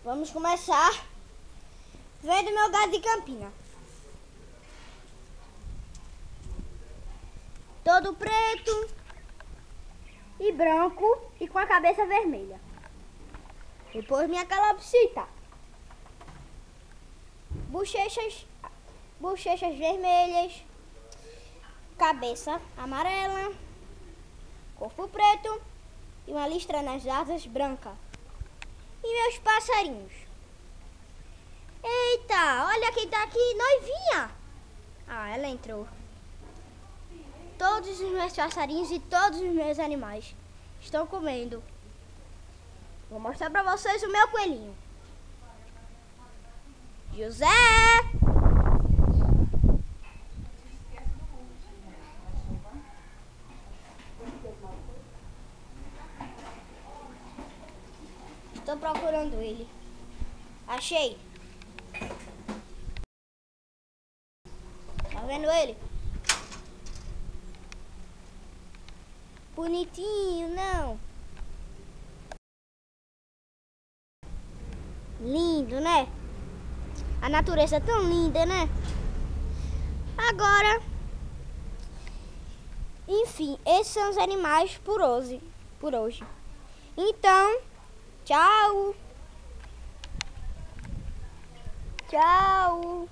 Vamos começar vendo meu gado de Campina. Todo preto e branco e com a cabeça vermelha. Depois minha calopsita. Bochechas vermelhas, cabeça amarela, corpo preto e uma listra nas asas branca. E meus passarinhos. Eita, olha quem tá aqui, noivinha. Ah, ela entrou. Todos os meus passarinhos e todos os meus animais estão comendo. Vou mostrar pra vocês o meu coelhinho. José! Estou procurando ele. Achei. Tá vendo ele? Bonitinho, não? Lindo, né? A natureza é tão linda, né? Agora, enfim, esses são os animais por hoje. Então, tchau. Tchau.